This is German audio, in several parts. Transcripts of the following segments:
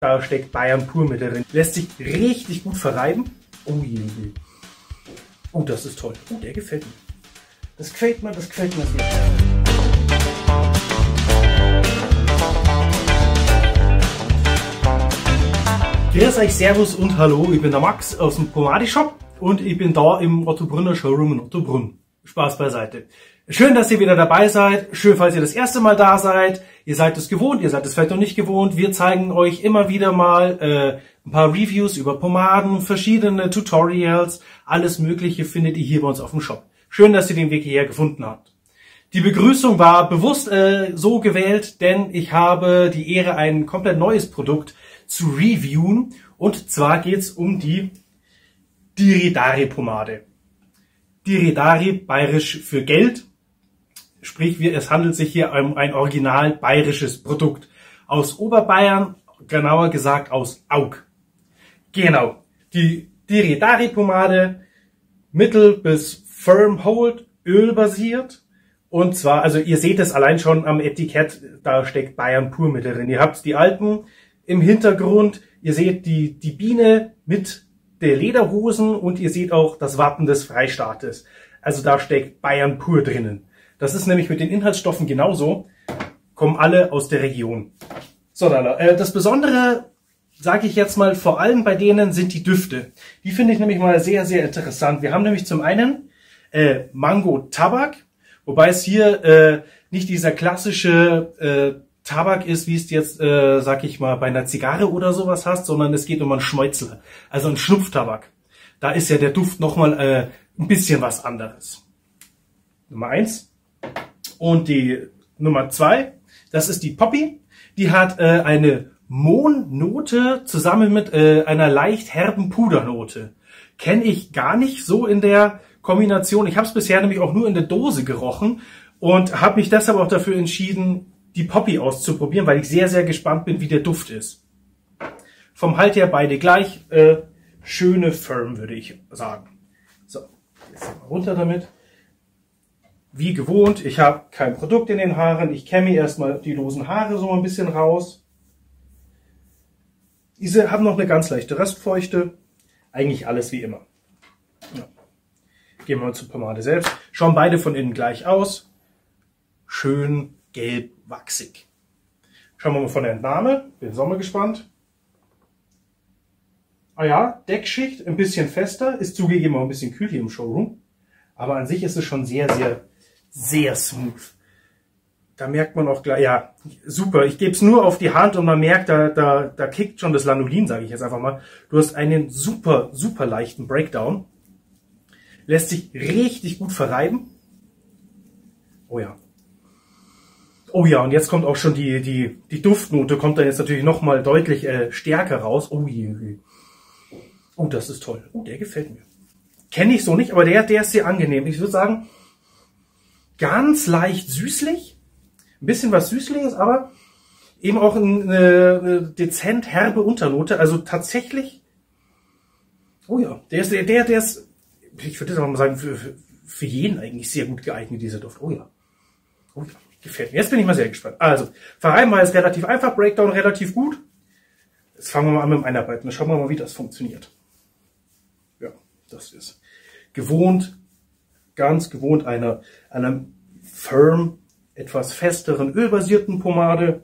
Da steckt Bayern pur mit drin. Lässt sich richtig gut verreiben. Oh je. Oh, das ist toll. Oh, der gefällt mir. Das gefällt mir sehr. Grüß euch, Servus und Hallo. Ich bin der Max aus dem Pomadi-Shop und ich bin da im Ottobrunner Showroom in Ottobrunn. Spaß beiseite. Schön, dass ihr wieder dabei seid. Schön, falls ihr das erste Mal da seid. Ihr seid es gewohnt, ihr seid es vielleicht noch nicht gewohnt. Wir zeigen euch immer wieder mal ein paar Reviews über Pomaden, verschiedene Tutorials. Alles Mögliche findet ihr hier bei uns auf dem Shop. Schön, dass ihr den Weg hierher gefunden habt. Die Begrüßung war bewusst so gewählt, denn ich habe die Ehre, ein komplett neues Produkt zu reviewen. Und zwar geht's um die Diridari-Pomade. Diridari, bayerisch für Geld. Sprich, es handelt sich hier um ein original bayerisches Produkt. Aus Oberbayern, genauer gesagt aus Aug. Genau. Die Diridari-Pomade, mittel bis firm hold, ölbasiert. Und zwar, also ihr seht es allein schon am Etikett, da steckt Bayern pur mit drin. Ihr habt die Alpen im Hintergrund, ihr seht die Biene mit der Lederhosen und ihr seht auch das Wappen des Freistaates. Also da steckt Bayern pur drinnen. Das ist nämlich mit den Inhaltsstoffen genauso, kommen alle aus der Region. So, das Besondere, sage ich jetzt mal, vor allem bei denen sind die Düfte. Die finde ich nämlich mal sehr, sehr interessant. Wir haben nämlich zum einen Mango Tabak, wobei es hier nicht dieser klassische Tabak ist, wie es jetzt, sag ich mal, bei einer Zigarre oder sowas hast, sondern es geht um einen Schmäuzler, also einen Schnupftabak. Da ist ja der Duft nochmal ein bisschen was anderes. Nummer 1. Und die Nummer 2, das ist die Poppy. Die hat eine Mohnnote zusammen mit einer leicht herben Pudernote. Kenne ich gar nicht so in der Kombination. Ich habe es bisher nämlich auch nur in der Dose gerochen und habe mich deshalb auch dafür entschieden, die Poppy auszuprobieren, weil ich sehr, sehr gespannt bin, wie der Duft ist. Vom Halt her beide gleich. Schöne Firm, würde ich sagen. So, jetzt mal runter damit. Wie gewohnt, ich habe kein Produkt in den Haaren. Ich kämme erstmal die losen Haare so ein bisschen raus. Diese haben noch eine ganz leichte Restfeuchte. Eigentlich alles wie immer. Ja. Gehen wir mal zur Pomade selbst. Schauen beide von innen gleich aus. Schön gelb, wachsig. Schauen wir mal von der Entnahme. Bin so mal gespannt. Ah ja, Deckschicht ein bisschen fester. Ist zugegeben auch ein bisschen kühl hier im Showroom. Aber an sich ist es schon sehr, sehr, sehr smooth. Da merkt man auch gleich, ja, super. Ich gebe es nur auf die Hand und man merkt, da kickt schon das Lanolin, sage ich jetzt einfach mal. Du hast einen super, super leichten Breakdown. Lässt sich richtig gut verreiben. Oh ja. Oh ja, und jetzt kommt auch schon die Duftnote, kommt dann jetzt natürlich nochmal deutlich stärker raus. Oh je. Oh, das ist toll. Oh, der gefällt mir. Kenne ich so nicht, aber der ist sehr angenehm. Ich würde sagen, ganz leicht süßlich. Ein bisschen was Süßliches, aber eben auch eine dezent herbe Unternote. Also tatsächlich, oh ja, der ist, ich würde jetzt mal sagen, für jeden eigentlich sehr gut geeignet, dieser Duft. Oh ja, gefällt mir. Jetzt bin ich mal sehr gespannt. Also, verreiben wir jetzt relativ einfach, Breakdown relativ gut. Jetzt fangen wir mal an mit dem Einarbeiten. Dann schauen wir mal, wie das funktioniert. Ja, das ist gewohnt, ganz gewohnt einer firm, etwas festeren, ölbasierten Pomade.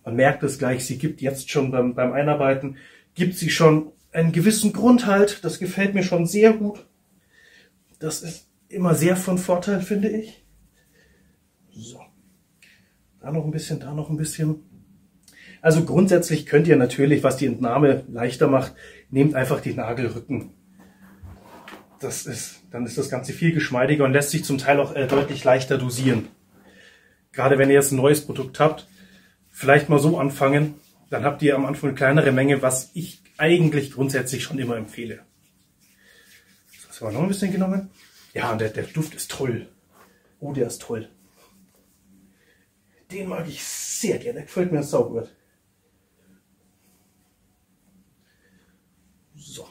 Man merkt es gleich, sie gibt jetzt schon beim Einarbeiten, gibt sie schon einen gewissen Grundhalt. Das gefällt mir schon sehr gut. Das ist immer sehr von Vorteil, finde ich. So, da noch ein bisschen, da noch ein bisschen. Also grundsätzlich könnt ihr natürlich, was die Entnahme leichter macht, nehmt einfach die Nagelrücken. Dann ist das Ganze viel geschmeidiger und lässt sich zum Teil auch deutlich leichter dosieren. Gerade wenn ihr jetzt ein neues Produkt habt, vielleicht mal so anfangen, dann habt ihr am Anfang eine kleinere Menge, was ich eigentlich grundsätzlich schon immer empfehle. Das haben wir noch ein bisschen genommen. Ja, und der Duft ist toll. Oh, der ist toll. Den mag ich sehr gerne, der gefällt mir saugut. So.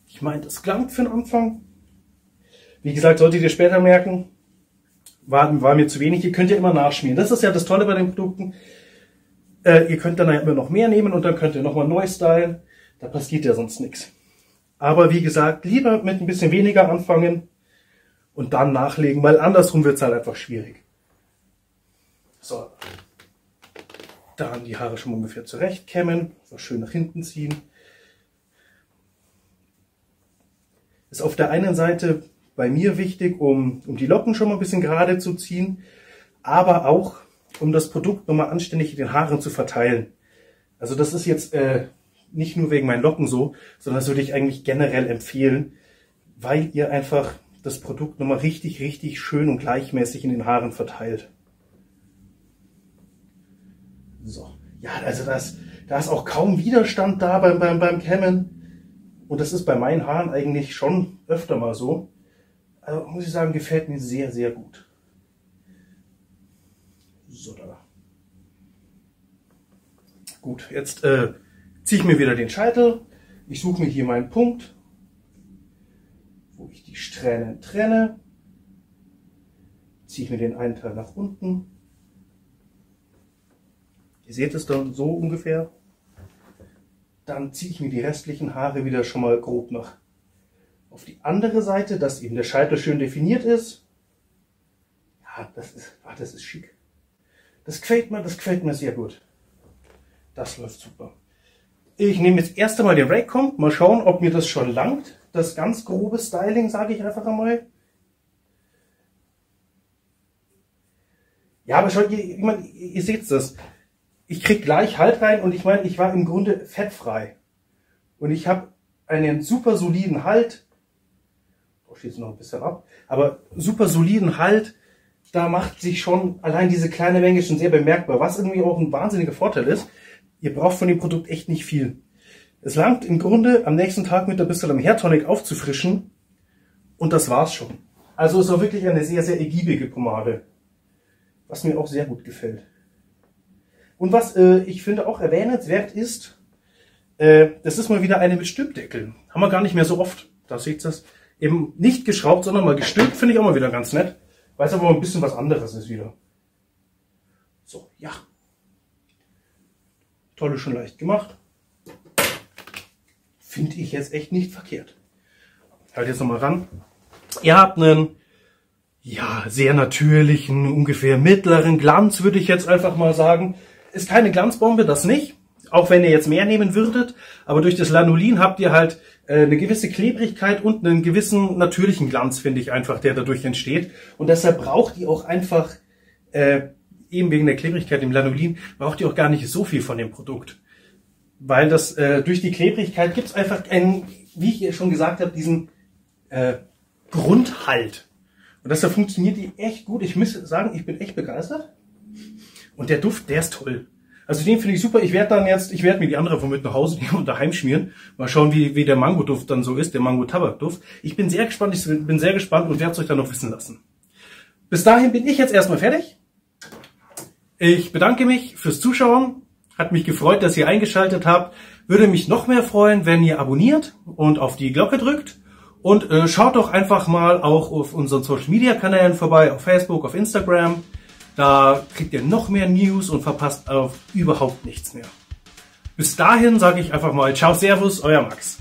Ich meine, das klang für den Anfang. Wie gesagt, solltet ihr später merken, war mir zu wenig. Ihr könnt ja immer nachschmieren. Das ist ja das Tolle bei den Produkten. Ihr könnt dann immer noch mehr nehmen und dann könnt ihr nochmal neu stylen. Da passiert ja sonst nichts. Aber wie gesagt, lieber mit ein bisschen weniger anfangen und dann nachlegen, weil andersrum wird es halt einfach schwierig. So. Dann die Haare schon ungefähr zurechtkämmen, so schön nach hinten ziehen. Ist auf der einen Seite bei mir wichtig, um die Locken schon mal ein bisschen gerade zu ziehen, aber auch um das Produkt nochmal anständig in den Haaren zu verteilen. Also das ist jetzt nicht nur wegen meinen Locken so, sondern das würde ich eigentlich generell empfehlen, weil ihr einfach das Produkt nochmal richtig, richtig schön und gleichmäßig in den Haaren verteilt. So, ja, also da ist auch kaum Widerstand da beim Kämmen. Und das ist bei meinen Haaren eigentlich schon öfter mal so. Also muss ich sagen, gefällt mir sehr, sehr gut. So, da. Gut, jetzt ziehe ich mir wieder den Scheitel. Ich suche mir hier meinen Punkt, wo ich die Strähnen trenne. Ziehe ich mir den einen Teil nach unten. Ihr seht es dann so ungefähr. Dann ziehe ich mir die restlichen Haare wieder schon mal grob nach auf die andere Seite, dass eben der Scheitel schön definiert ist. Ja, das ist schick. Das gefällt mir sehr gut. Das läuft super. Ich nehme jetzt erst einmal den Raycomb, mal schauen, ob mir das schon langt. Das ganz grobe Styling, sage ich einfach einmal. Ja, aber schaut, ihr seht das. Ich kriege gleich Halt rein und ich meine, ich war im Grunde fettfrei. Und ich habe einen super soliden Halt. Da steht es noch ein bisschen ab. Aber super soliden Halt. Da macht sich schon allein diese kleine Menge schon sehr bemerkbar. Was irgendwie auch ein wahnsinniger Vorteil ist. Ihr braucht von dem Produkt echt nicht viel. Es langt im Grunde am nächsten Tag mit ein bisschen am Hairtonic aufzufrischen. Und das war's schon. Also es war wirklich eine sehr, sehr ergiebige Pomade. Was mir auch sehr gut gefällt. Und was ich finde auch erwähnenswert ist, das ist mal wieder eine mit Stülpdeckel. Haben wir gar nicht mehr so oft. Da seht ihr das. Eben nicht geschraubt, sondern mal gestülpt. Finde ich auch mal wieder ganz nett. Weil es aber ein bisschen was anderes ist wieder. So, ja. Tolle, schon leicht gemacht. Finde ich jetzt echt nicht verkehrt. Halt jetzt nochmal ran. Ihr habt einen, ja, sehr natürlichen, ungefähr mittleren Glanz, würde ich jetzt einfach mal sagen. Ist keine Glanzbombe, das nicht. Auch wenn ihr jetzt mehr nehmen würdet. Aber durch das Lanolin habt ihr halt eine gewisse Klebrigkeit und einen gewissen natürlichen Glanz, finde ich einfach, der dadurch entsteht. Und deshalb braucht ihr auch einfach, eben wegen der Klebrigkeit im Lanolin, braucht ihr auch gar nicht so viel von dem Produkt. Weil das durch die Klebrigkeit gibt es einfach einen, wie ich schon gesagt habe, diesen Grundhalt. Und deshalb funktioniert die echt gut. Ich muss sagen, ich bin echt begeistert. Und der Duft, der ist toll. Also den finde ich super. Ich werde mir die andere von mit nach Hause nehmen und daheim schmieren. Mal schauen, wie der Mango-Duft dann so ist, der Mango-Tabak-Duft. Ich bin sehr gespannt und werde es euch dann noch wissen lassen. Bis dahin bin ich jetzt erstmal fertig. Ich bedanke mich fürs Zuschauen. Hat mich gefreut, dass ihr eingeschaltet habt. Würde mich noch mehr freuen, wenn ihr abonniert und auf die Glocke drückt. Und schaut doch einfach mal auch auf unseren Social-Media-Kanälen vorbei, auf Facebook, auf Instagram. Da kriegt ihr noch mehr News und verpasst auf überhaupt nichts mehr. Bis dahin sage ich einfach mal Ciao, Servus, euer Max.